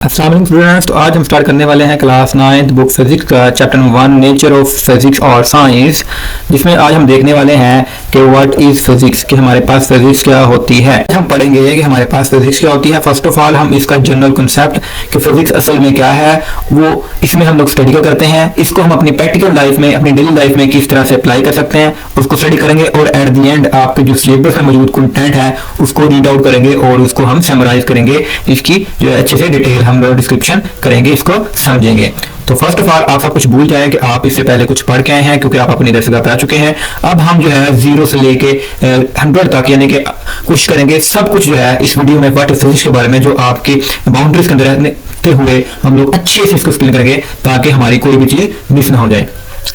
अस्सलाम वालेकुम स्टूडेंट्स। तो आज हम स्टार्ट करने वाले हैं क्लास 9th बुक फिजिक्स का चैप्टर 1 नेचर ऑफ फिजिक्स और साइंस, जिसमें आज हम देखने वाले हैं कि व्हाट इज फिजिक्स, कि हमारे पास फिजिक्स क्या होती है। हम पढ़ेंगे कि हमारे पास फिजिक्स क्या होती है। फर्स्ट ऑफ ऑल हम इसका जनरल कंसेप्ट कि फिजिक्स असल में क्या है वो इसमें हम लोग स्टडी करते हैं। इसको हम अपनी प्रैक्टिकल लाइफ में, अपनी डेली लाइफ में किस तरह से अप्लाई कर सकते हैं उसको स्टडी करेंगे, और एट द एंड आपके जो सिलेबस में मौजूद कंटेंट है उसको रीड आउट करेंगे और उसको हम समराइज करेंगे। इसकी जो अच्छे से डिटेल हम लोग डिस्क्रिप्शन करेंगे, इसको समझेंगे। तो फर्स्ट ऑफ ऑल आप सब कुछ भूल जाए कि आप इससे पहले कुछ पढ़ के आए हैं, क्योंकि आप अपनी दरसगाह पे आ चुके हैं। अब हम जो है 0 से लेके 100 तक यानी कि कोशिश करेंगे सब कुछ जो है इस वीडियो में व्हाट इज फिजिक्स के बारे में, जो आपकी बाउंड्रीज के अंदर रहते हुए हम लोग अच्छे से इसको एक्सप्लेन करेंगे ताकि हमारी कोई भी चीज मिस ना हो जाए।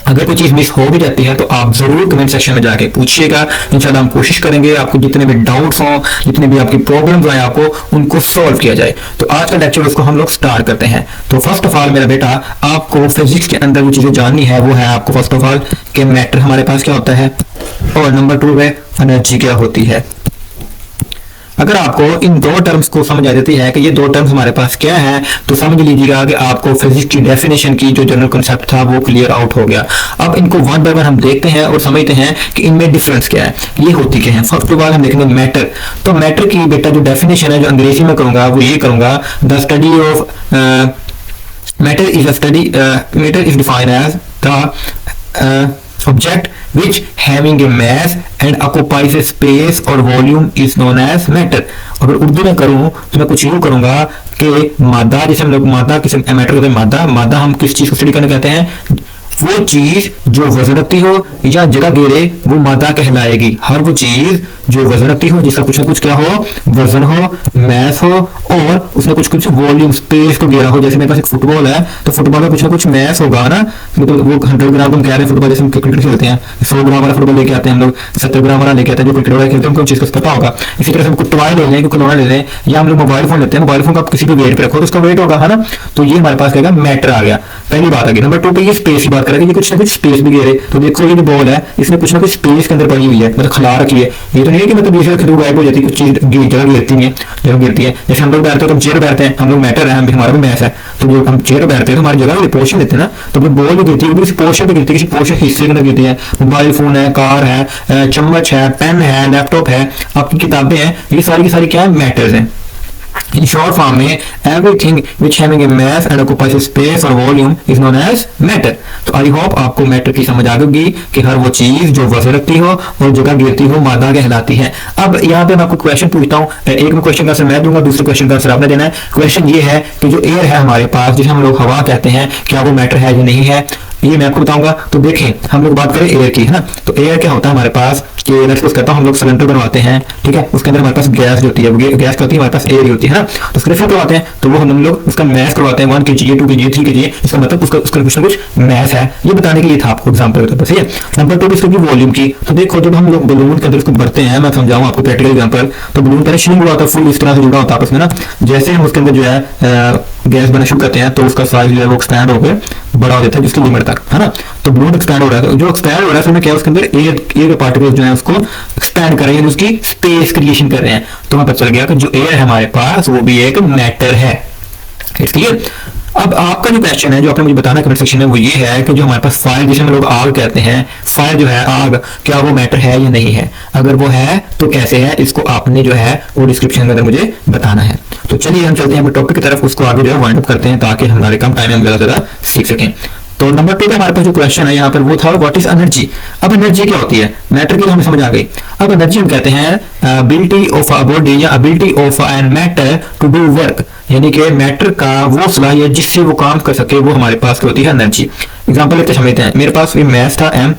अगर कोई चीज मिस हो भी जाती है तो आप जरूर कमेंट सेक्शन में जाके पूछिएगा। इंशाल्लाह हम कोशिश करेंगे आपको जितने भी डाउट्स हों, जितने भी आपकी प्रॉब्लम्स आए आपको उनको सॉल्व किया जाए। तो आज का लेक्चर उसको हम लोग स्टार्ट करते हैं। तो फर्स्ट ऑफ ऑल मेरा बेटा, आपको फिजिक्स के अंदर जो चीजें जाननी है वो है आपको फर्स्ट ऑफ ऑल कि मैटर हमारे पास क्या होता है, और नंबर 2 है एनर्जी क्या होती है। अगर आपको इन दो टर्म्स को समझ आ जाती है कि ये दो टर्म्स हमारे पास क्या है, तो समझ लीजिएगा कि आपको फिजिक्स की डेफिनेशन की जो जनरल कंसेप्ट था वो क्लियर आउट हो गया। अब इनको वन बाय वन हम देखते हैं और समझते हैं कि इनमें डिफरेंस क्या है, ये होती क्या है। फर्स्ट ऑफ ऑल हम देखेंगे मैटर। तो मैटर की बेटा जो डेफिनेशन है, जो अंग्रेजी में करूंगा वो ये करूंगा, the study of matter is a study, matter is defined as the object which having a mass and occupies a space or volume is known as matter। अगर उर्दू में करूं तो मैं कुछ यूं करूंगा कि मादा, जैसे हम लोग मादा किसी मैटर कहते हैं, मादा हम किस चीज को स्टडी करने कहते हैं, वो चीज जो वजन रखती हो या जगह घेरे वो मादा कहलाएगी। हर वो चीज जो वजन रखती हो, जिसका कुछ ना कुछ क्या हो, वजन हो, मैस हो, और उसने कुछ कुछ वॉल्यूम स्पेस को घेरा हो। जैसे मेरे पास एक फुटबॉल है तो फुटबॉल में कुछ ना कुछ मैस होगा ना, तो वो 100 ग्राम हम कह रहे हैं फुटबॉल, जैसे हम क्रिकेट खेलते हैं 100 ग्राम वाला फुटबॉल लेके आते हैं हम लोग, 70 ग्राम वाला लेके आते हैं जो क्रिकेट वाला खेलते हैं, उनको चीज का पता होगा। इसी तरह से हम टॉय ले लें, खिलौना ले लें, या हम लोग मोबाइल फोन लेते हैं, मोबाइल फोन का आप किसी भी वेट पे रखो तो उसका वेट होगा, है ना। तो ये हमारे पास क्या मैटर आ गया, पहली बात आ गई। नंबर 2 पे ये स्पेस की बात करेंगे, कुछ ना कुछ स्पेस भी घेरे। तो देखो ये जो बॉल है इसने कुछ ना कुछ स्पेस के अंदर पड़ी हुई है, मतलब खिला रखी है। ये तो नहीं है कि मतलब दूसरे खिलू गायब हो जाती है, कुछ चीज जगह गिरती है, जगह गिरती है। जैसे हम लोग बैठते हैं तो हम चेयर बैठते हैं, हम लोग मैटर है, हमारा भी मैस है, तो जो हम चेयर बैठते हैं तो हमारी जगह पोर्शन देते हैं ना, तो बॉल भी गिरती है, किसी पोर्शन पे गिरती है, किसी पोर्शन हिस्से के अंदर गिरती है। मोबाइल फोन है, कार है, चम्मच है, पेन है, लैपटॉप है, आपकी किताबें हैं, ये सारी की सारी क्या है, मैटर्स हैं। In short form में everything which having a mass and occupies a space or volume is known as matter। तो आई होप आपको मैटर की समझ आ गई कि हर वो चीज जो वजन रखती हो और जगह गिरती हो मादा कहलाती है। अब यहाँ पे मैं आपको क्वेश्चन पूछता हूँ, एक में क्वेश्चन का आंसर मैं दूंगा, दूसरे क्वेश्चन का आंसर आपने देना है। क्वेश्चन ये है कि जो एयर है हमारे पास, जिसे हम लोग हवा कहते हैं, क्या वो मैटर है या नहीं है, ये मैं आपको बताऊंगा। तो देखें, हम लोग बात करें एयर की, है ना। तो एयर क्या होता है हमारे पास कि मैं सपोज करता हूं हम लोग सिलेंडर बनवाते हैं, ठीक है, उसके अंदर हमारे पास गैस जो होती है, गैस क्या होती है, हमारे पास एयर होती है ना। तो उसके फिल करवाते हैं तो वो हम लोग उसका मैस करवाते हैं 1 kg 2 kg 3 kg, इसका मतलब उसका कुछ ना कुछ मैस है। ये बताने के लिए था आपको एग्जाम्पल के तौर पर, सही है। नंबर 2 इसकी वॉल्यूम की। तो देखो जब हम लोग बलून के अंदर इसको भरते हैं, मैं समझाऊं आपको प्रैक्टिकल एग्जाम्पल। तो बलून पहले श्रिंक हुआ था, फुल इस तरह से जुड़ा होता है आपस में ना। जैसे हम उसके अंदर जो है गैस बनना शुरू करते हैं तो उसका साइज जो है वो एक्सपैंड होकर बड़ा हो जाता है जिसकी लिमिट तक, है ना। तो बलून एक्सपैंड हो रहा है, जो एक्सपैंड हो रहा है उसमें क्या, उसके अंदर एयर के पार्टिकल्स जो है उसको एक्सपैंड कर रहे हैं, उसकी स्पेस क्रिएशन कर रहे हैं। तो हमें पता चल गया कि जो एयर है हमारे पास वो भी एक मैटर है। क्लियर। अब आपका जो क्वेश्चन है जो आपने मुझे बताना कमेंट सेक्शन में वो ये है कि जो हमारे पास फायर, जिसे हम लोग आग कहते हैं, फायर जो है आग, क्या वो मैटर है या नहीं है। अगर वो है तो कैसे है, इसको आपने जो है वो डिस्क्रिप्शन के अंदर मुझे बताना है। तो चलिए हम चलते हैं टॉपिक की तरफ, उसको आगे जो है वाइंड अप करते हैं ताकि हमारे कम टाइम में हम ज्यादा सीख सकें। तो नंबर 2 पे हमारे पास जो क्वेश्चन है यहाँ पर वो था व्हाट इज एनर्जी। अब एनर्जी क्या होती है, मैटर की हमें समझ आ गई। अब एनर्जी हम कहते हैं एबिलिटी ऑफ अ बॉडी या ability of an matter to do work, यानी कि मैटर का वो सलाहियत जिससे वो काम कर सके, वो हमारे पास होती है एनर्जी। एग्जांपल लेते समझते हैं, मेरे पास मैस था m,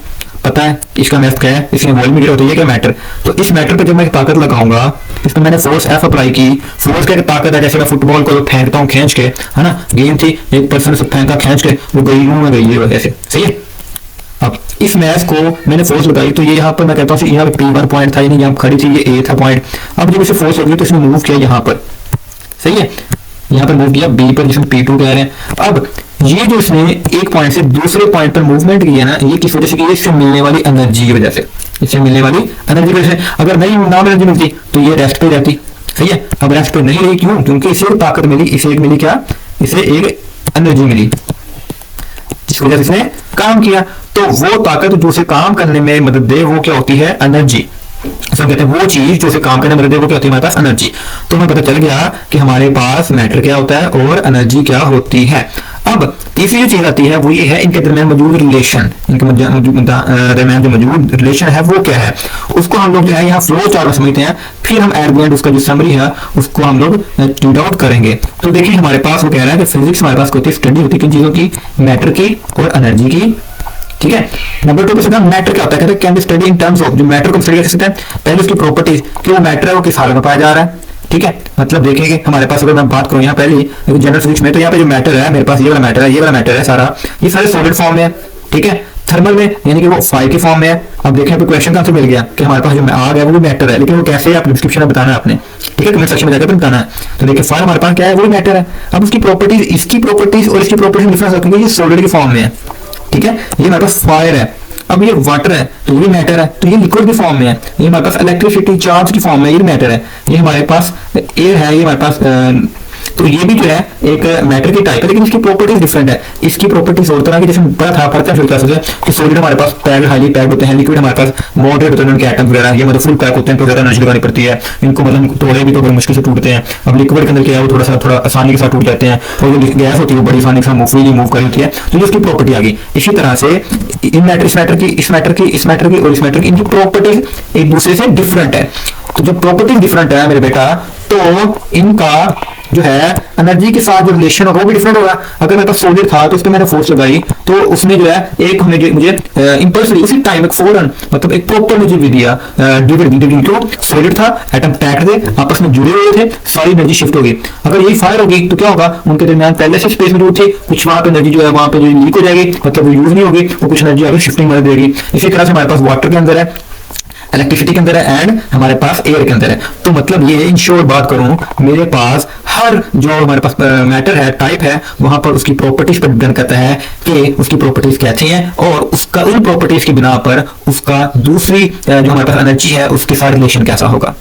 पता है इसका मैथ क्या है, इसमें वॉल्यूम मीटर होती है क्या मैटर। तो इस मैटर पे जब मैं ताकत लगाऊंगा, इसमें मैंने फोर्स F अप्लाई की, फोर्स क्या ताकत है, जैसे मैं फुटबॉल को फेंकता हूँ खींच के, है ना, गेम थी, एक पर्सन से फेंका खींच के, वो गई में गई है वजह से, सही है। अब इस मैच को मैंने फोर्स लगाई तो ये यहाँ पर मैं कहता हूँ यहाँ पे P1 पॉइंट था, यानी यहाँ खड़ी थी, ये A था पॉइंट। अब जब इसे फोर्स लगी तो इसने मूव किया यहाँ पर, सही है, यहाँ पर मूव किया B पर, जिसमें P2 कह रहे हैं। अब ये जो इसने एक पॉइंट से दूसरे पॉइंट पर मूवमेंट किया ना, ये किस वजह से की, इससे मिलने वाली एनर्जी की वजह से, इससे मिलने वाली एनर्जी की वजह से। अगर नहीं नाम एनर्जी मिलती तो ये रेस्ट पे रहती, सही है। अब रेस्ट पे नहीं रही, क्यों? क्योंकि इसे ताकत मिली, इसे एक मिली क्या, इसे एक एनर्जी मिली जिसकी वजह से इसने काम किया। तो वो ताकत जो उसे काम करने में मदद दे वो क्या होती है, एनर्जी। सब कहते हैं वो चीज जो उसे काम करने में मदद दे वो क्या होती है, हमारे पास एनर्जी। तो हमें पता चल गया कि हमारे पास मैटर क्या होता है और एनर्जी क्या होती है। अब तीसरी जो चीज आती है वो ये है इनके दरमियान मौजूद रिलेशन, इनके दरमियान जो मौजूद रिलेशन है वो क्या है, उसको हम लोग जो है यहाँ फ्लो चार्ट में समझते हैं, फिर हम एट द एंड उसका जो समरी है उसको हम लोग रीड आउट करेंगे। तो देखिए हमारे पास वो कह रहा है कि फिजिक्स हमारे पास होती है स्टडी होती है किन चीजों की, मैटर की और एनर्जी की। ठीक है। नंबर 2 पे सीधा मैटर क्या होता है, कहते हैं can be study in terms of, जो मैटर को स्टडी कर सकते हैं पहले उसकी प्रॉपर्टीज कि वो मैटर है वो किस हालत में पाया जा रहा है। ठीक है, मतलब देखेंगे हमारे पास अगर मैं बात करूं यहाँ पहले जनरल फिजिक्स में, तो यहाँ पे जो मैटर है मेरे पास ये वाला मैटर है, ये वाला मैटर है सारा, ये सारे सॉलिड फॉर्म में है। ठीक है, थर्मल में यानी कि वो फाइव के फॉर्म में है। अब देखें क्वेश्चन का आंसर मिल गया कि हमारे पास जो आग है वो मैटर है, लेकिन वो कैसे है आप डिस्क्रिप्शन में बताना है आपने। ठीक है, कमेंट सेक्शन में जाकर बताना है। तो देखिए फायर हमारे पास क्या है, वो मैटर है। अब उसकी प्रॉपर्टीज, इसकी प्रॉपर्टीज और इसकी प्रॉपर्टीज डिफरेंस रखेंगे, ये सॉलिड के फॉर्म में है। ठीक है, ये हमारे पास फायर है। अब ये वाटर है तो ये मैटर है, तो ये लिक्विड के फॉर्म में है। ये हमारे पास इलेक्ट्रिसिटी चार्ज की फॉर्म में, ये मैटर है। ये हमारे पास एयर है, ये हमारे पास तो ये भी जो है एक मैटर की टाइप है, लेकिन इसकी प्रॉपर्टीज डिफरेंट है। इसकी प्रॉपर्टीज और तरह की, जैसे पढ़ते हैं फिर क्लासेस में कि सॉलिड हमारे पास पैक हाईली पैक्ड होते हैं, लिक्विड हमारे पास मॉडरेट होते हैं, उनके एटम वगैरह ये मतलब फुल पैक होते हैं, तो ज्यादा एनर्जी लगानी पड़ती है इनको, मतलब तोड़े भी तो बड़ी मुश्किल से टूटते हैं। अब लिक्विड के अंदर क्या है वो थोड़ा आसानी के साथ टूट जाते हैं, और जो गैस होती है वो बड़ी आसानी के साथ फ्रीली मूव कर होती है। तो ये उसकी प्रॉपर्टी आ गई। इसी तरह से इन मैटर, इस मैटर की, इस मैटर की, इस मैटर की और इस मैटर की, इनकी प्रॉपर्टीज एक दूसरे से डिफरेंट है। तो जब प्रॉपर्टीज डिफरेंट है मेरे बेटा, तो इनका जो है एनर्जी के साथ जो रिलेशन होगा वो भी डिफरेंट होगा। अगर मेरे पास सॉलिड था तो उस पर मैंने फोर्स लगाई तो उसने जो है एक मुझे इंपल्स दी उसी टाइम, एक फौरन, मतलब एक प्रॉपर मुझे भी दिया डिविडेंड। सॉलिड था, एटम पैक्ड थे, आपस में जुड़े हुए थे, सारी एनर्जी शिफ्ट होगी। अगर यही फायर होगी तो क्या होगा, उनके दरमियान पहले से स्पेस मौजूद थी, कुछ वहां पे एनर्जी जो है वहां पे जो लीक हो जाएगी, मतलब वो यूज नहीं होगी, वो कुछ एनर्जी आगे शिफ्टिंग मदद देगी। इसी तरह से हमारे पास वाटर के अंदर है, इलेक्ट्रिसिटी के अंदर है, एंड हमारे पास एयर के अंदर है। तो मतलब ये इन शॉर्ट बात करूं, मेरे पास हर जो हमारे पास मैटर है, टाइप है, वहां पर उसकी प्रॉपर्टीज पर डिपेंड करता है कि उसकी प्रॉपर्टीज कैसी हैं, और उसका उन प्रॉपर्टीज की बिना पर उसका दूसरी जो हमारे पास एनर्जी है उसके साथ रिलेशन कैसा होगा।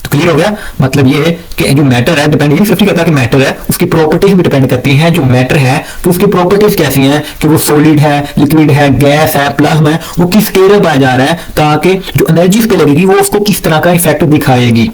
तो क्लियर हो गया। मतलब ये है कि जो मैटर है डिपेंड ये करता है कि मैटर है उसकी प्रॉपर्टीज भी डिपेंड करती हैं। जो मैटर है तो उसकी प्रॉपर्टीज कैसी हैं कि वो सॉलिड है, लिक्विड है, गैस है, प्लाज्मा है, वो किस स्केल में पाया जा रहा है, ताकि जो एनर्जी उस पर लगेगी वो उसको किस तरह का इफेक्ट दिखाएगी।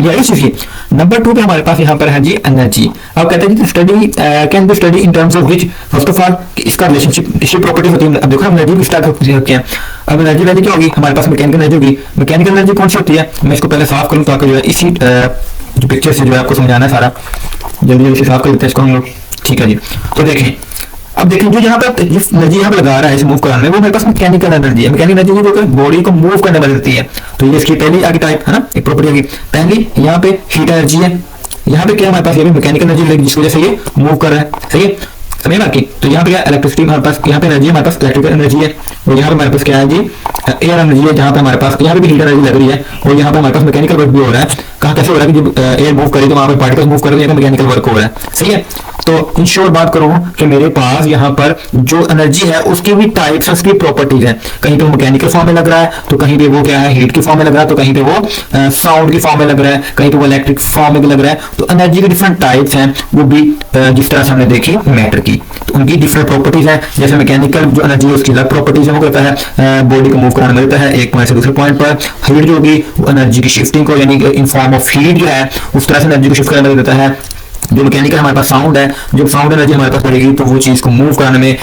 नंबर 2 पे हमारे पास यहाँ पर है जी एनर्जी। अब कहते हैं study can be study in terms of which, first of all इसका रिलेशनशिप प्रॉपर्टी होती है। अब देखो हम एनर्जी की स्टार्ट होती है। अब एनर्जी वैल्यू क्या होगी, हमारे पास मैकेनिकल एनर्जी होगी। मैकेनिकल एनर्जी कौन सी होती है, मैं इसको पहले साफ करूँ ताकि जो है इसी जो पिक्चर से जो है आपको समझाना है सारा, जल्दी जल्दी साफ कर देते हैं इसको हम लोग। ठीक है जी, तो देखें अब देखें जो यहाँ पे एनर्जी यहाँ पे लगा रहा है इसे मूव कराने में, वो मेरे पास मैकेनिकल एनर्जी है। मैकेनिकल एनर्जी जो बॉडी को मूव करने में देती है। तो ये इसकी पहली आगे टाइप है ना, एक प्रॉपर्टी आगे पहली यहाँ पे हीट एनर्जी है, यहाँ पे क्या हमारे पास ये भी मैकेनिकल एनर्जी लगेगी जिसकी वजह से ये मूव कर रहा है। सही है, समझ बाकी। तो यहाँ पे क्या इलेक्ट्रिसिटी हमारे पास, यहाँ पे एनर्जी हमारे पास इलेक्ट्रिकल एनर्जी है, और यहाँ पे हमारे पास क्या है जी एयर एनर्जी है, जहाँ पे हमारे पास यहाँ पे भी हीट एनर्जी लग रही है, और यहाँ पे हमारे पास मैकेनिकल वर्क भी हो रहा है। कहाँ कैसे हो रहा है कि जब एयर मूव करे तो वहाँ पे पार्टिकल मूव कर रहे हैं, मैकेनिकल वर्क हो रहा है। सही है, तो इन शॉर्ट बात करूं कि मेरे पास यहाँ पर जो एनर्जी है उसकी भी टाइप्स है, उसकी प्रॉपर्टीज है। कहीं पे वो मैकेनिकल फॉर्म में लग रहा है, तो कहीं पे वो क्या है हीट के फॉर्म में लग रहा है, तो कहीं पे वो साउंड के फॉर्म में लग रहा है, कहीं पे वो इलेक्ट्रिक फॉर्म में लग रहा है। तो एनर्जी के डिफरेंट टाइप्स हैं, वो भी जिस तरह से हमने देखी मैटर की, तो उनकी डिफरेंट प्रॉपर्टीज है। जैसे मैकेनिकल जो एनर्जी है उसकी अलग प्रॉपर्टीज है, वो कहता है बॉडी को मूव कराने में देता है एक पॉइंट से दूसरे पॉइंट पर। हीट जो होगी वो एनर्जी की शिफ्टिंग को, यानी इन फॉर्म ऑफ हीट जो है उस तरह से एनर्जी को शिफ्ट करने में देता है। जो मैकेनिकल हमारे पास साउंड है, जब साउंड एनर्जी हमारे पास पड़ेगी तो वो चीज को मूव कराने में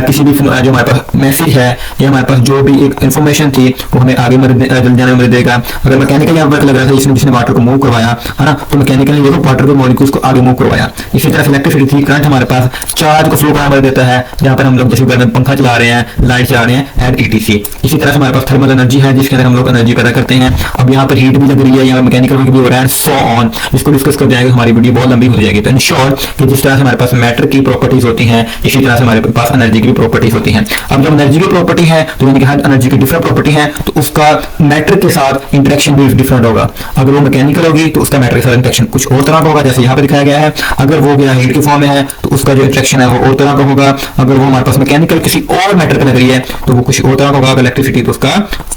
किसी भी जो हमारे पास मैसेज है या हमारे पास जो भी एक इन्फॉर्मेशन थी वो हमें आगे जाने में मदद देगा। अगर मैकेनिकल यहाँ वर्क लग रहा था जिसने वाटर को मूव करवाया है ना, तो मैकेनिकल ने वाटर को मॉलिक्यूल्स को आगे मूव करवाया। इसी तरह से इलेक्ट्रिसिटी थी, करंट हमारे पास चार्ज को फ्लो कराने में देता है, जहाँ पर हम लोग जैसे घर में पंखा चला रहे हैं, लाइट चला रहे हैं एंड ETC। इसी तरह से हमारे पास थर्मल एनर्जी है जिसके अंदर हम लोग एनर्जी पैदा करते हैं। अब यहाँ पर हीट भी लग रही है, यहाँ मैकेनिकल भी हो रहा है, सो ऑन। इसको डिस्कस कर जाएगा, हमारी वीडियो बहुत लंबी हो जाएगी। होगी। तो इन शॉर्ट कि जिस तरह से हमारे पास मैटर की प्रॉपर्टीज होती हैं, इसी तरह से हमारे पास एनर्जी की भी प्रॉपर्टीज होती हैं। अब जब एनर्जी की प्रॉपर्टी है तो यानी कि हर एनर्जी की डिफरेंट प्रॉपर्टी है, तो उसका मैटर के साथ इंटरेक्शन भी डिफरेंट होगा। अगर वो मैकेनिकल होगी तो उसका मैटर के साथ इंटरेक्शन कुछ और तरह का होगा, जैसे यहाँ पे दिखाया गया है। अगर वो गया हीट के फॉर्म में है तो उसका जो इंटरेक्शन है वो और तरह का होगा। अगर वो हमारे पास मैकेनिकल किसी और मैटर पे लग रही है तो वो कुछ और तरह का होगा। अगर इलेक्ट्रिसिटी तो उसका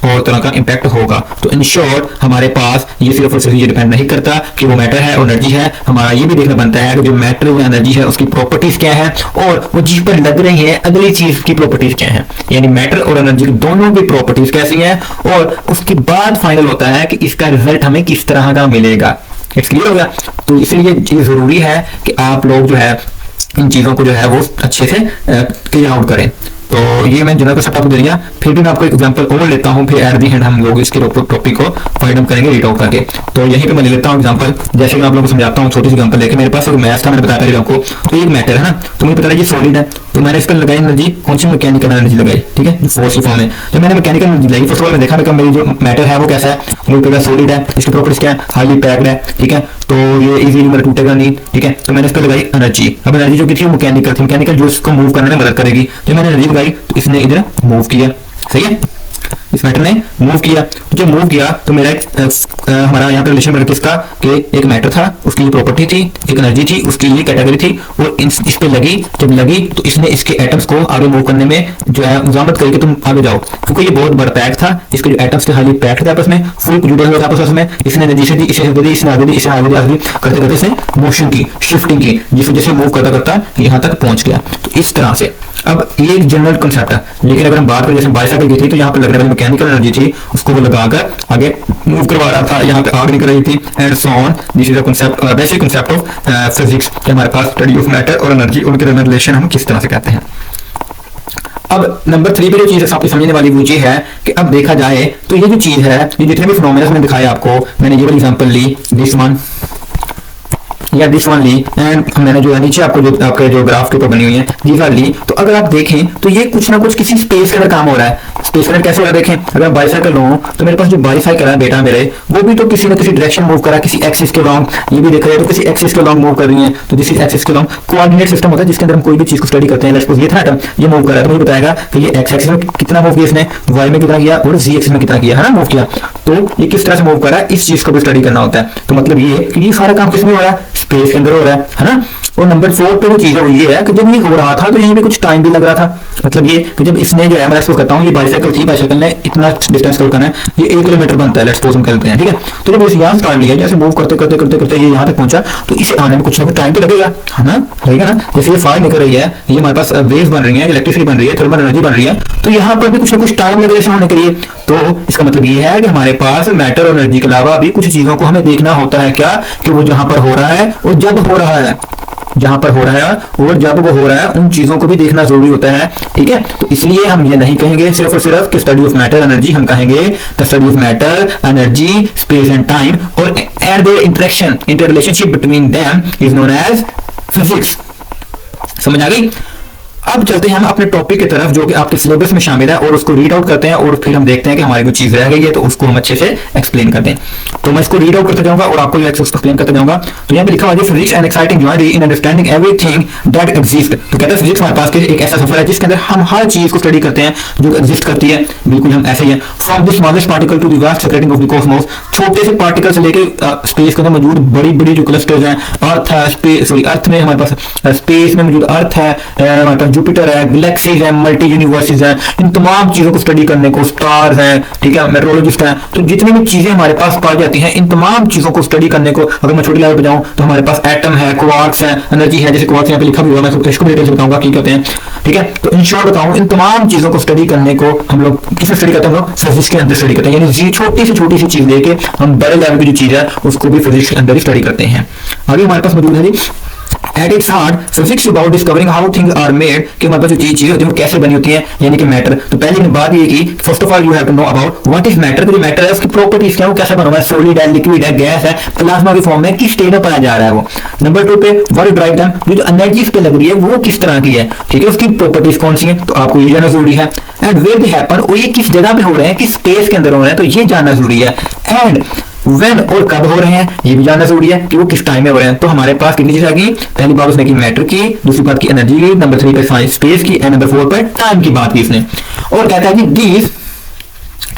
और तरह का इंपैक्ट होगा। तो इन शॉर्ट हमारे पास ये सिर्फ और सिर्फ ये डिपेंड नहीं करता कि वो मैटर है और एनर्जी है, हमारा ये भी देखना बनता है कि जो मैटर या एनर्जी है उसकी प्रॉपर्टीज क्या है और वो जिस पर लग रही है अगली चीज की प्रॉपर्टीज क्या है। यानी मैटर और एनर्जी दोनों की प्रॉपर्टीज कैसी है और उसके बाद फाइनल होता है कि इसका रिजल्ट हमें किस तरह का मिलेगा। इट्स क्लियर हो गया। तो इसलिए ये जरूरी है कि आप लोग जो है इन चीजों को जो है वो अच्छे से क्लियर आउट करें। तो ये मैं जनरल सेटअप दे दिया, फिर भी मैं आपको एक एग्जांपल और लेता हूं, फिर एट दी एंड हम लोग इसके टॉपिक को फाइंड आउट करेंगे रीड आउट करके। तो यहीं पे मैं ले लेता हूं एग्जांपल, जैसे मैं आप लोगों को समझाता हूं छोटी सी एग्जांपल लेके। मेरे पास एक मैथ था, मैंने बताया था आपको। तो ये मैटर है ना, तो मुझे पता है ये सॉलिड है, तो मैंने इस पर लगाई एनर्जी, कौन सी मैकेनिकल एनर्जी लगाई, ठीक है, फोर्स की फॉर्म में। जब मैंने मैकेनिकल एनर्जी लगाई, फर्स्ट ऑफ ऑल मैं देखा मेरी जो मैटर है वो कैसा है, मुझे पता सॉलिड है, इसकी प्रॉपर्टीज क्या है, हाईली पैक्ड है, ठीक है, तो ये इजीली मतलब टूटेगा नहीं, ठीक है। तो मैंने इस पर लगाई एनर्जी। अब एनर्जी जो की थी वो मैकेनिकल थी, मैकेनिकल जो इसको मूव करने में मदद करेगी। जब मैंने एनर्जी लगाई तो इसने इधर मूव किया, सही है, इस मैटर ने मूव किया। जब मूव किया तो मेरा हमारा यहाँ पे रिलेशन बन किसका कि एक मैटर था, उसकी प्रॉपर्टी थी, एक एनर्जी थी, उसकी ये कैटेगरी थी, और इस पे लगी। जब लगी तो इसने इसके एटम्स को आगे मूव करने में जो है मुजामत करी कि तुम आगे जाओ, क्योंकि ये बहुत बड़ा पैक था। इसके जो एटम्स थे हाईली पैक्ड थे आपस में, फुल जुड़े हुए थे आपस में। इसने एनर्जी से दी, इसे दे दी, इसने आगे दी, इसे आगे दी, आगे करते करते इसने मोशन की, शिफ्टिंग की, जिसे जैसे मूव करता करता यहाँ तक पहुंच गया। तो इस तरह से अब ये एक जनरल कंसेप्ट है। लेकिन अगर हम बात करें जैसे बाइसाइकिल की थी, तो यहाँ पे लगने वाली मैकेनिकल एनर्जी थी, उसको वो लगाकर आगे मूव करवा रहा था, यहाँ पे आग निकल रही थी, and so on. This is the concept, basic concept of physics कि हमारे पास स्टडी ऑफ मैटर और एनर्जी, उनके रिलेशन हम किस तरह से कहते हैं। अब नंबर 3 पे जो चीज आपको समझने वाली वो ये है कि अब देखा जाए तो ये जो चीज है, ये जितने भी फिनोमेना मैंने दिखाया आपको, मैंने ये वाली एग्जांपल ली, दिस वन या दिस वन ली, एंड मैंने जो है नीचे आपको जो आपके जो ग्राफ के ऊपर बनी हुई है ये वाली ली। तो अगर आप देखें तो ये कुछ ना कुछ किसी स्पेस के अंदर काम हो रहा है। स्पेस के अंदर कैसे हो रहा है देखें, अगर मैं बाइसाइकिल लूं तो मेरे पास जो बाइसाइकिल है बेटा मेरे, वो भी तो किसी ना किसी डायरेक्शन मूव कर रहा है, किसी एक्सिस के लॉन्ग। ये भी देख रहे हो तो किसी एक्सिस के लॉन्ग मूव कर रही है, तो दिस इज एक्सिस के लॉन्ग। कोऑर्डिनेट सिस्टम होता है जिसके अंदर हम कोई भी चीज को स्टडी करते हैं। लेट्स सपोज ये था एटम, ये मूव कर रहा है, तो मुझे बताएगा कि ये एक्स एक्सिस में कितना मूव किया इसने, वाई में कितना किया और जी एक्सिस में कितना किया, है ना, मूव किया। तो ये किस तरह से मूव कर रहा है, इस चीज को भी स्टडी करना होता है। तो मतलब ये कि ये सारा काम किसमें हो रहा है, स्पेस के अंदर हो रहा है ना। और नंबर 4 पे जो चीज है वो ये है कि जब ये हो रहा था तो यहीं पे कुछ टाइम भी लग रहा था। मतलब ये कि जब इसने जो है, मैं इसको कहता हूँ, ये बाइसाइकिल थी, बाइसाइकिल ने इतना डिस्टेंस कवर करना है, ये 1 किलोमीटर बनता है, लेट्स सपोज हम कहते हैं, ठीक है। तो जब इस यहाँ से टाइम लिया, जैसे मूव करते करते करते करते ये यहाँ तक पहुंचा, तो इसे आने में कुछ ना कुछ टाइम तो लगेगा, है ना, लगेगा ना। जैसे ये फायर निकल रही है, ये हमारे पास वेव्स बन रही है, इलेक्ट्रिसिटी बन रही है, थर्मल एनर्जी बन रही है, तो यहाँ पर भी कुछ ना कुछ टाइम लगेगा इसे होने के लिए। तो इसका मतलब ये है कि हमारे पास मैटर और एनर्जी के अलावा भी कुछ चीजों को हमें देखना होता है, क्या कि वो जहां पर हो रहा है और जब हो रहा है, जहां पर हो रहा है और जब वो हो रहा है, उन चीजों को भी देखना जरूरी होता है, ठीक है। तो इसलिए हम ये नहीं कहेंगे सिर्फ और सिर्फ कि स्टडी ऑफ मैटर एनर्जी, हम कहेंगे the study of matter energy space and time और and their interaction, inter relationship between them is known as physics. समझ आ गई। अब चलते हैं हम अपने टॉपिक की तरफ जो कि आपके सिलेबस में शामिल है, और उसको रीड आउट करते हैं, और फिर हम देखते हैं कि हमारी कोई चीज रह गई है तो उसको हम अच्छे से एक्सप्लेन करते हैं। तो मैं इसको रीड आउट करते जाऊंगा और आपको एक्सप्लेन करते जाऊंगा। तो यहाँ पे लिखा हुआ है physics and exciting journey in understanding everything that exist. तो कहते हैं फिजिक्स हमारे पास एक ऐसा सफर है जिसके अंदर हम हर चीज को स्टडी करते हैं जो एग्जिस्ट करती है, बिल्कुल हम ऐसे ही है। From the smallest particle to the vast secreting of the cosmos, छोटे से पार्टिकल से लेकर स्पेस के अंदर मौजूद बड़ी बड़ी जो क्लस्टर्स हैं, अर्थ है, स्पेस, सॉरी अर्थ में हमारे पास स्पेस में मौजूद अर्थ है, हमारे पास जुपिटर है, गैलेक्सीज है, मल्टी यूनिवर्सेस हैं, इन तमाम चीजों को स्टडी करने को, स्टार्स हैं, ठीक है, मेट्रोलॉजिस्ट हैं, तो जितनी भी चीजें हमारे पास पाई जाती हैं, इन तमाम चीजों को स्टडी करने को, अगर मैं छोटी लेवल पे जाऊं तो हमारे पास एटम है, क्वार्क्स है, एनर्जी है, जैसे क्वार्क्स यहाँ पे लिखा भी हुआ है, मैं इसको डिटेल से बताऊंगा क्या कहते हैं, ठीक है। तो इन शॉर्ट बताऊं, इन तमाम चीजों को स्टडी करने को हम लोग किसमें स्टडी करते हैं, हम लोग फिजिक्स के अंदर स्टडी करते हैं। यानी छोटी सी चीज लेके हम बड़े लेवल की जो चीज है उसको भी फिजिक्स के अंदर ही स्टडी करते हैं। आगे हमारे पास मौजूद है जी At its heart, physics about discovering how things are made, कि हमारे पास जो चीजें होती हैं वो कैसे बनी होती हैं, यानी कि मैटर। तो पहली बात ये कि first of all you have to know about what is matter. जो मैटर है उसकी प्रॉपर्टीज क्या है, वो कैसे बना हुआ है, सॉलिड है, लिक्विड है, गैस है, प्लाज्मा की फॉर्म में, किस स्टेट में पाया जा रहा है वो। नंबर 2 पे व्हाट ड्राइव देम, जो एनर्जी इस पे लग रही है वो किस तरह की है, ठीक है, उसकी प्रॉपर्टीज कौन सी है, तो आपको ये जानना जरूरी है। एंड वेयर दे हैपन, वो ये किस जगह पे हो रहे हैं, किस स्पेस के अंदर हो रहे हैं, तो ये जानना जरूरी है। एंड व्हेन और कब हो रहे हैं ये भी जानना जरूरी है कि वो किस टाइम में हो रहे हैं। तो हमारे पास कितनी चीजें आ गई, पहली बात उसने की मैटर की, दूसरी बात की एनर्जी की, नंबर 3 पे साइंस स्पेस की, एंड नंबर 4 पे टाइम की बात की इसने। और कहता है कि these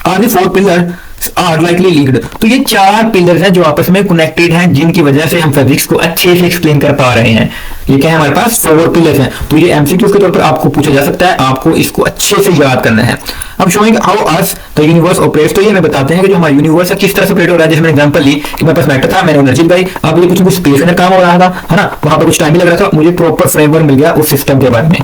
are the 4 pillar are likely linked. तो ये 4 पिलर्स हैं जो आपस में कनेक्टेड हैं, जिनकी वजह से हम फिजिक्स को अच्छे से एक्सप्लेन कर पा रहे हैं। ये क्या है, हमारे पास 4 पिलर्स हैं। तो ये एमसीक्यू के तौर पर आपको पूछा जा सकता है, आपको इसको अच्छे से याद करना है। अब showing how earth the universe operates, तो ये हमें बताते हैं कि जो हमारा यूनिवर्स है किस तरह से ऑपरेट हो रहा है। जैसे मैंने एग्जांपल ली कि मेरे पास मैटर था, मैंने एनर्जी लगाई, अब ये कुछ स्पेस में काम हो रहा था, है ना, वहां पर कुछ टाइम भी लग रहा था, मुझे प्रॉपर फ्रेमवर्क मिल गया उस सिस्टम के बारे में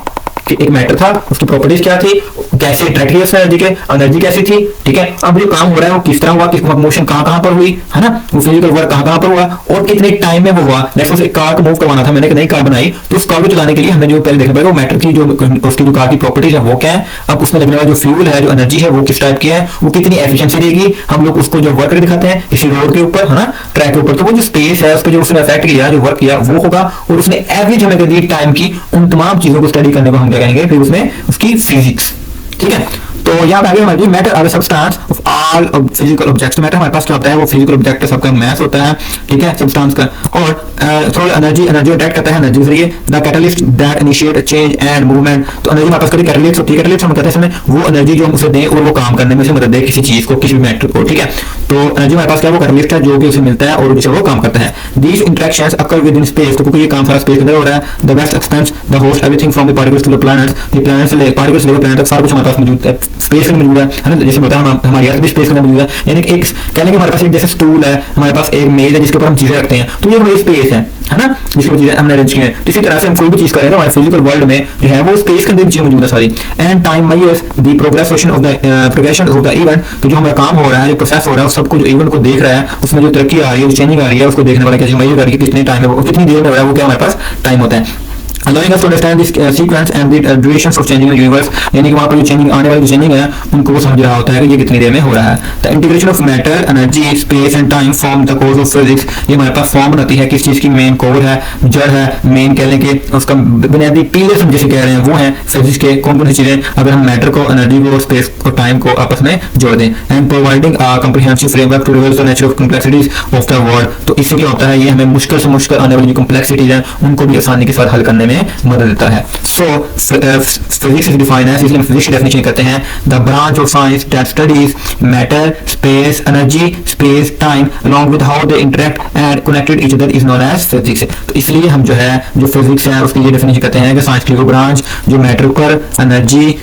कि एक मैटर था, उसकी प्रॉपर्टीज क्या थी, कैसे अट्रैक्ट किया उसने एनर्जी के, एनर्जी कैसी थी, ठीक है। अब जो काम हो रहा है वो किस तरह हुआ, किस मोशन कहां पर हुई, है ना, वो फिजिकल वर्क कहां पर हुआ और कितने टाइम में वो हुआ। जैसे एक कार को मूव करवाना था, मैंने एक नई कार बनाई, तो उस कार को चलाने के लिए हमने जो पहले देखा पड़ेगा वो मैटर की जो उसकी जो कार की प्रॉपर्टीज है वो क्या है, अब उसमें लगने वाला जो फ्यूल है, जो एनर्जी है वो किस टाइप की है, वो कितनी एफिशिएंसी देगी, हम लोग उसको जो वर्क दिखाते हैं इसी रोड के ऊपर, है ना, ट्रैक के ऊपर। तो वो जो स्पेस है उस पर जो उसने इफेक्ट किया, जो वर्क किया वो होगा, और उसने एवरेज हमें दी टाइम की। उन तमाम चीजों को स्टडी करने को हम क्या कहेंगे, फिर उसमें उसकी फिजिक्स, ठीक है। तो यहाँ पे आगे हमारी matter are substance of all physical objects. तो मैटर हमारे पास क्या होता है, वो फिजिकल ऑब्जेक्ट सबका मैस होता है, ठीक है, सब्सटेंस का। और थोड़ा एनर्जी अटैक करता है एनर्जी के जरिए, the catalyst that initiate change and movement. तो एनर्जी हमारे पास कभी कैटलिस्ट होती है, कैटलिस्ट हम कहते हैं इसमें वो एनर्जी जो हम उसे दें और वो काम करने में उसे मदद दे किसी चीज को, किसी भी मैटर को, ठीक है। तो एनर्जी हमारे पास क्या है, वो कैटलिस्ट है जो कि उसे मिलता है और जिससे वो काम करता है। These interactions occur with in space, तो क्योंकि ये काम सारा स्पेस के अंदर हो रहा है, the vast expanse the host everything from the particles to the planets, ये प्लैनेट्स से पार्टिकल्स से प्लैनेट तक सारा कुछ हमारे पास मौजूद है, स्पेस में मौजूद है ना। जैसे बताया हमारी अर्थ भी स्पेस के अंदर मौजूद है, यानी कि एक कहने के हमारे पास एक जैसे स्टूल है, हमारे पास एक मेज है जिसके ऊपर हम चीजें रखते हैं, तो ये हमारी स्पेस है ना, जिसकी चीजें हमने अरेंज की है। इसी तरह से हम कोई भी चीज करें ना हमारे फिजिकल वर्ल्ड में जो है वो स्पेस के अंदर चीजें मौजूद है सारी। And time measures the progression of the event, तो जो हमारा काम हो रहा है, जो प्रोसेस हो रहा है, उस सबको जो इवेंट को देख रहा है, उसमें जो तरक्की आ रही है, जो चेंजिंग आ रही है, उसको देखने वाला कैसे मेजर करके कितने टाइम में, कितनी देर में हो रहा है, वो क्या हमारे पास टाइम होता है। allowing us to understand this sequence and the durations of changing the universe, यानी कि वहाँ पर जो चेंजिंग आने वाली जो चेंजिंग है उनको वो समझ रहा होता है कि ये कितनी देर में हो रहा है। The integration of matter, energy, space and time form the cause of physics, ये हमारे पास फॉर्म बनाती है किस चीज की, मेन कोर है, जड़ है, मेन कह लें कि उसका बुनियादी पिलर्स हम जैसे कह रहे हैं वो हैं फिजिक्स के कौन कौन सी चीजें, अगर हम मैटर को, एनर्जी को, स्पेस को, टाइम को आपस में जोड़ दें। And providing a comprehensive framework to reverse the nature of complexities of the world, तो इससे क्या होता है, ये हमें मुश्किल से मुश्किल आने वाली जो कॉम्प्लेक्सिटीज हैं उनको भी आसानी के साथ हल करने में मदद देता है। So physics is defined as, इसलिए फिजिक्स की डेफिनेशन करते हैं, the branch of science that studies matter, space, energy, space, time along with how they interact and connected each other is known as physics। तो इसलिए हम जो है जो फिजिक्स है उसकी ये डेफिनेशन करते हैं कि साइंस की वो ब्रांच जो मैटर पर, एनर्जी,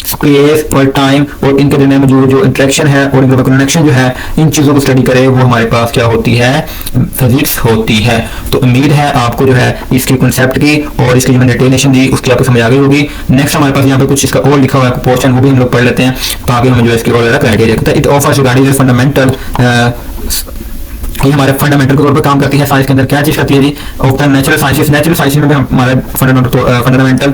स्पेस और टाइम और इनके दरमियान जो इंटरेक्शन है और इनका कनेक्शन जो है, इन चीज़ों को स्टडी करे वो हमारे पास क्या होती है, फिजिक्स होती है। तो उम्मीद है आपको जो है इसके कॉन्सेप्ट की और इसकी जो मैंने डिटेलेशन दी उसकी आपको समझ आ गई होगी। नेक्स्ट हमारे पास यहाँ पे कुछ इसका और लिखा हुआ है पोर्शन, वो भी हम लोग पढ़ लेते हैं ताकि हमें जो है इसकी और ज़्यादा क्लैरिटी रखता है। इट ऑफर्स रिगार्डिंग फंडामेंटल, ये हमारे फंडामेंटल के तौर पर काम करती है साइंस के अंदर। क्या चीज़ करती है जी, of the natural sciences, natural sciences में हमारे फंडामेंटल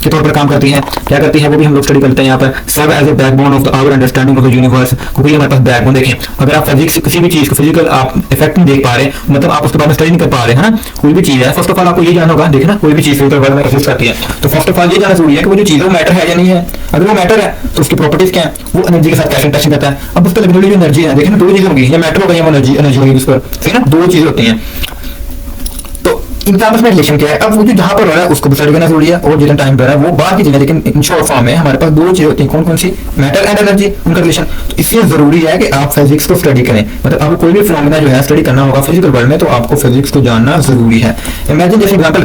के तौर पर काम करती है। क्या करती है वो भी हम लोग स्टडी करते हैं यहाँ पर। Serve as a backbone of the our understanding of the universe, क्योंकि हमारे पास बैकबोन देखें, अगर आप फिजिक्स किसी भी चीज़ को फिजिकल आप इफेक्ट नहीं देख पा रहे, मतलब आप उसके बारे में स्टडी नहीं कर पा रहे हैं ना, कोई भी चीज़ है, फर्स्ट ऑफ ऑल आपको ये जानना होगा, देखना कोई भी चीज़ फिजिकल वर्ल्ड में एग्जिस्ट करती है तो फर्स्ट ऑफ ऑल ये जानना जरूरी है कि वो जो चीज़ है वो मैटर है या नहीं है। अगर वो मैटर है तो उसकी प्रॉपर्टीज क्या है, वो एनर्जी के साथ कैसे इंटरेक्शन करता है। अब उस पर लगने वाली जो एनर्जी है, देखना दो चीज़ होगी, या मैटर होगा या एनर्जी होगी उस पर, ठीक है ना, दो चीज़ें होती हैं। इनका आपस में रिलेशन क्या है, अब वो जो जहां पर हो रहा है उसको स्टडी करना जरूरी है और जितना टाइम पर है वो बात की चीजें, लेकिन इन शॉर्ट फॉर्म में हमारे पास दो चीजें होती हैं, कौन कौन सी, मैटर एंड एनर्जी, उनका रिलेशन। तो इसलिए जरूरी है कि आप फिजिक्स को स्टडी करें, मतलब आपको कोई भी फिनोमेना जो है स्टडी करना होगा फिजिकल वर्ल्ड में तो आपको फिजिक्स को जानना जरूरी है। इमेजिन जैसे example,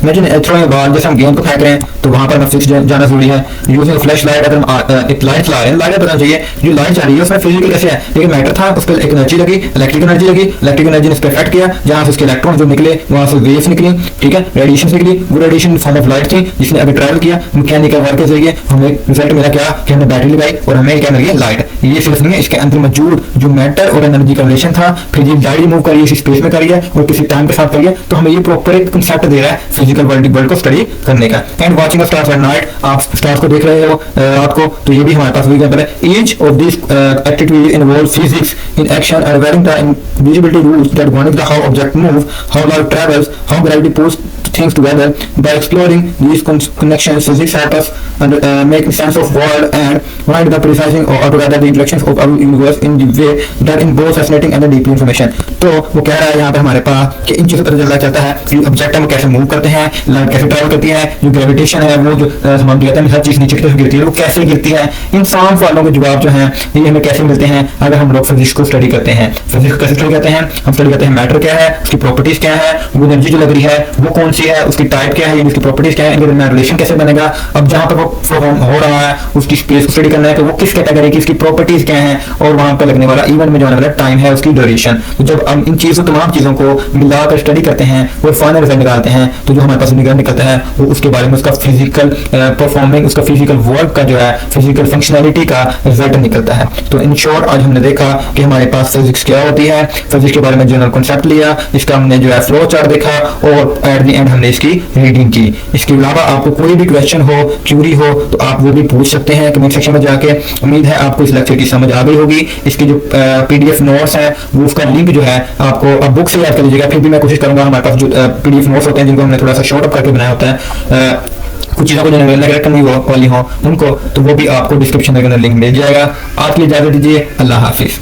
imagine throwing a ball, जैसे हम गेंद को फेंक रहे हैं तो वहां पर फिजिक्स जानना जरूरी है। यूजिंग फ्लैश लाइट, अगर हम एक लाइट चला रहे हैं, लाइट पता चाहिए जो लाइट जा रही है उसमें फिजिकल कैसे है, लेकिन मैटर था उस पर एक एनर्जी लगी, इलेक्ट्रिक एनर्जी लगी, इलेक्ट्रिक एनर्जी ने उस पर इफेक्ट किया, जहां से उसके इलेक्ट्रॉन जो निकले वहां से वेव्स निकली, ठीक है, रेडिएशन निकली, वो रेडिएशन फॉर्म ऑफ लाइट थी जिसने अगर ट्रैवल किया मैकेनिकल वर्क के जरिए, हमें रिजल्ट मिला क्या कि हमने बैटरी लगाई और हमें क्या मिल गया, लाइट। ये सिर्फ नहीं है, इसके अंदर मौजूद जो मैटर और एनर्जी का रिलेशन था, फिर ये गाड़ी मूव करिए, इसी स्पेस में करिए और किसी टाइम के साथ करिए, तो हमें ये प्रॉपर एक कंसेप्ट दे रहा है फिजिकल वर्ल्ड को स्टडी करने का। And watching the stars at night, आप स्टार्स को देख रहे हो रात को, तो ये भी हमारे पास एग्जांपल है। Each of this activities involve physics in action and varying the invisibility rules that govern the how object move, how light travels, how gravity pulls things together. By exploring these connections, physics help us make sense of world and find the precising or together the interactions of our universe in the way that in both fascinating and deep information. तो वो कह रहा है यहाँ पे हमारे पास कि इन चीज़ों से पता चलता है कि ऑब्जेक्ट है वो कैसे मूव करते हैं, लाइट कैसे ट्रैवल करती है, जो ग्रेविटेशन है वो जो हम कहते हैं हर चीज़ नीचे की तरफ गिरती है वो कैसे गिरती है। इन सारे सवालों के जवाब जो हैं ये हमें कैसे मिलते हैं अगर हम लोग फिजिक्स को स्टडी करते हैं। फिजिक्स कैसे स्टडी करते हैं? हम स्टडी करते हैं मैटर क्या है, उसकी प्रॉपर्टीज क्या है, वो एनर्जी जो लग रही है वो कौन सी है, उसकी टाइप क्या है, उसकी प्रॉपर्टीज क्या है, इनके दरमियान रिलेशन कैसे बनेगा। अब जहाँ पर वो परफॉर्म हो रहा है उसकी स्पेस को स्टडी करना है कि वो किस कैटेगरी की, इसकी प्रॉपर्टीज क्या है और वहां पर लगने वाला इवेंट में जो आने वाला टाइम है उसकी ड्यूरेशन। तो जब हम इन चीजों तमाम चीजों को मिलाकर स्टडी करते हैं और फाइनल रिजल्ट निकालते हैं तो जो हमारे पास रिजल्ट निकलता है वो उसके बारे में उसका फिजिकल परफॉर्मिंग, उसका फिजिकल वर्क का जो है फिजिकल फंक्शनैलिटी का रिजल्ट निकलता है। तो इन शॉर्ट आज हमने देखा कि हमारे पास फिजिक्स क्या होती है, फिजिक्स के बारे में जनरल कॉन्सेप्ट लिया, इसका हमने जो है फ्लो चार्ट देखा और एट द एंड हमने इसकी रीडिंग की। इसके अलावा आपको कोई भी क्वेश्चन हो, क्यूरी हो तो आप वो भी पूछ सकते हैं कमेंट सेक्शन में जाके। उम्मीद है आपको इस लेक्चर की समझ आ गई होगी। इसके जो पीडीएफ नोट्स हैं वो उसका लिंक जो है आपको अब बुक से याद कर लीजिएगा, फिर भी मैं कोशिश करूंगा हमारे पास जो पीडीएफ नोट्स होते हैं जिनको हमने थोड़ा सा शॉर्ट अप करके बनाया होता है, कुछ चीज़ों को जो नेगलेक्ट करनी वाली हो उनको, तो वो भी आपको डिस्क्रिप्शन के अंदर लिंक मिल जाएगा। आज के लिए इजाजत दीजिए, अल्लाह हाफिज।